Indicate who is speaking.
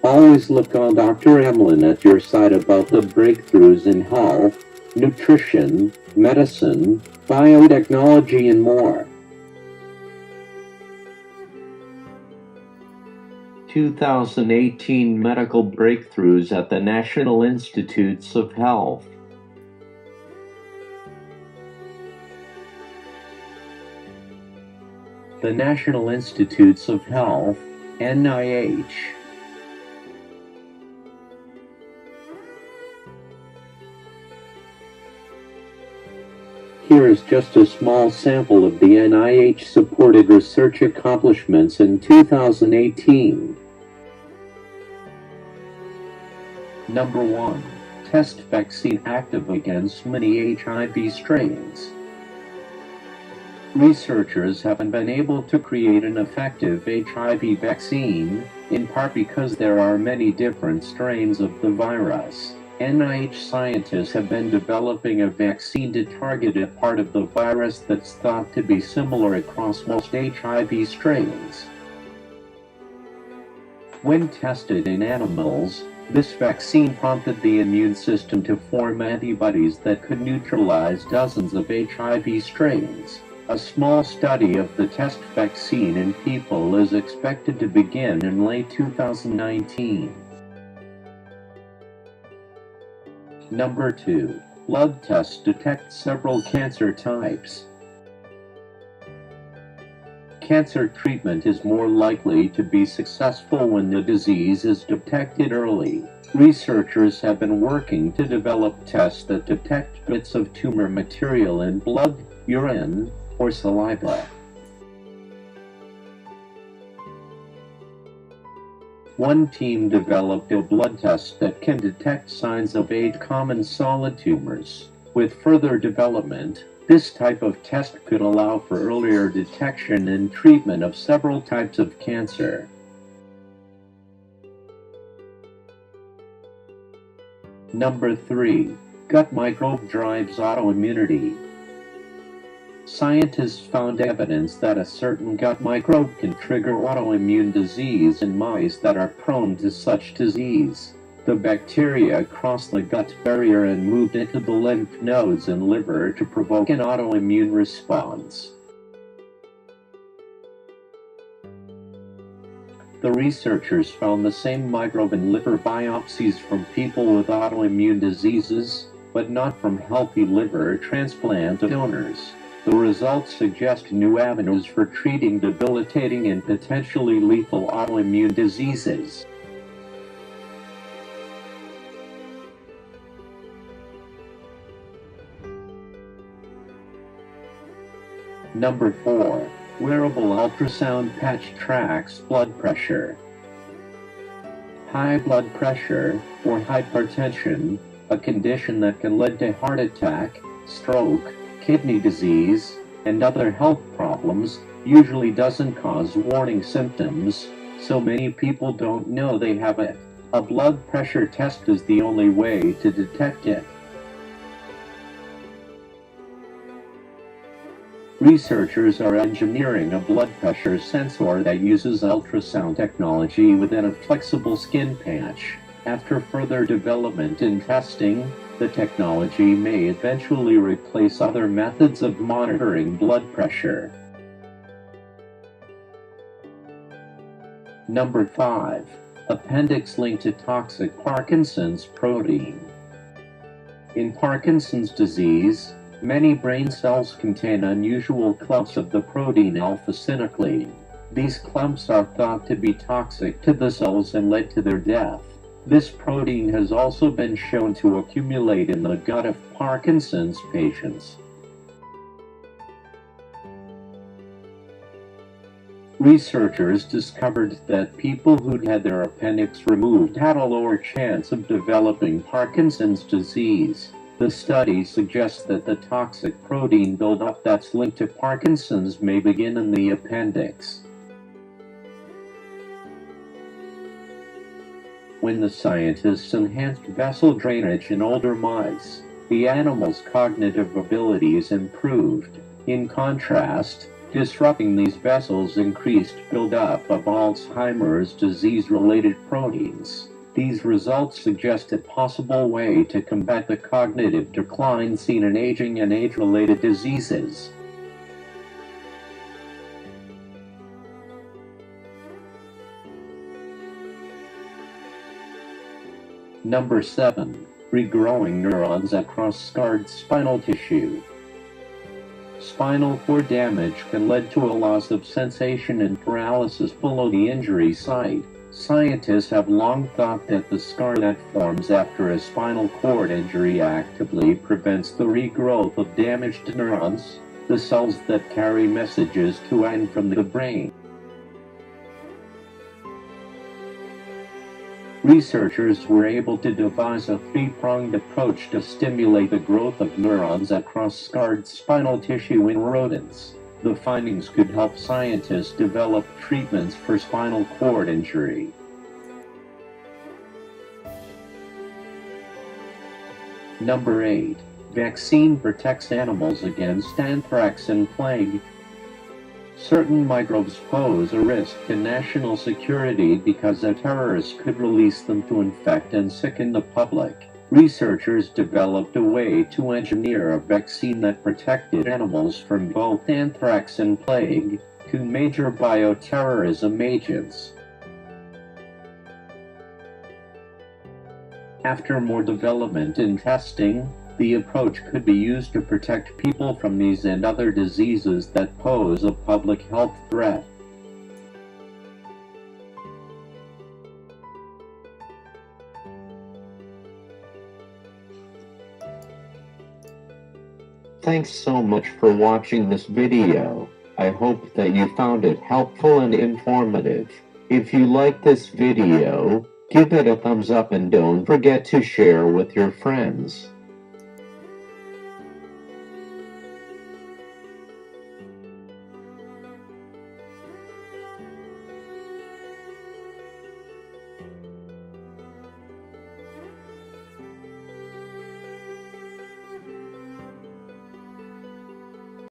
Speaker 1: Always look on Dr. Emlyn at your side about the breakthroughs in health, nutrition, medicine, biotechnology, and more. 2018 Medical Breakthroughs at the National Institutes of Health. The National Institutes of Health, NIH. Here is just a small sample of the NIH-supported research accomplishments in 2018. Number 1. Test vaccine active against many HIV strains. Researchers haven't been able to create an effective HIV vaccine, in part because there are many different strains of the virus. NIH scientists have been developing a vaccine to target a part of the virus that's thought to be similar across most HIV strains. When tested in animals, this vaccine prompted the immune system to form antibodies that could neutralize dozens of HIV strains. A small study of the test vaccine in people is expected to begin in late 2019. Number 2. Blood tests detect several cancer types. Cancer treatment is more likely to be successful when the disease is detected early. Researchers have been working to develop tests that detect bits of tumor material in blood, urine, or saliva. One team developed a blood test that can detect signs of 8 common solid tumors. With further development, this type of test could allow for earlier detection and treatment of several types of cancer. Number 3. Gut microbe drives autoimmunity. Scientists found evidence that a certain gut microbe can trigger autoimmune disease in mice that are prone to such disease. The bacteria crossed the gut barrier and moved into the lymph nodes and liver to provoke an autoimmune response. The researchers found the same microbe in liver biopsies from people with autoimmune diseases, but not from healthy liver transplant donors. The results suggest new avenues for treating debilitating and potentially lethal autoimmune diseases. Number 4. Wearable ultrasound patch tracks blood pressure. High blood pressure, or hypertension, a condition that can lead to heart attack, stroke, kidney disease, and other health problems, usually doesn't cause warning symptoms, so many people don't know they have it. A blood pressure test is the only way to detect it. Researchers are engineering a blood pressure sensor that uses ultrasound technology within a flexible skin patch. After further development and testing, the technology may eventually replace other methods of monitoring blood pressure. Number 5. Appendix linked to toxic Parkinson's protein. In Parkinson's disease, many brain cells contain unusual clumps of the protein alpha-synuclein. These clumps are thought to be toxic to the cells and led to their death. This protein has also been shown to accumulate in the gut of Parkinson's patients. Researchers discovered that people who'd had their appendix removed had a lower chance of developing Parkinson's disease. The study suggests that the toxic protein buildup that's linked to Parkinson's may begin in the appendix. When the scientists enhanced vessel drainage in older mice, the animal's cognitive abilities improved. In contrast, Disrupting these vessels increased buildup of Alzheimer's disease-related proteins. These results suggest a possible way to combat the cognitive decline seen in aging and age-related diseases. Number 7. Regrowing neurons across scarred spinal tissue. Spinal cord damage can lead to a loss of sensation and paralysis below the injury site. Scientists have long thought that the scar that forms after a spinal cord injury actively prevents the regrowth of damaged neurons, the cells that carry messages to and from the brain. Researchers were able to devise a three-pronged approach to stimulate the growth of neurons across scarred spinal tissue in rodents. The findings could help scientists develop treatments for spinal cord injury. Number 8. Vaccine protects animals against anthrax and plague. Certain microbes pose a risk to national security because a terrorist could release them to infect and sicken the public. Researchers developed a way to engineer a vaccine that protected animals from both anthrax and plague, two major bioterrorism agents. After more development and testing, the approach could be used to protect people from these and other diseases that pose a public health threat. Thanks so much for watching this video. I hope that you found it helpful and informative. If you like this video, give it a thumbs up and don't forget to share with your friends.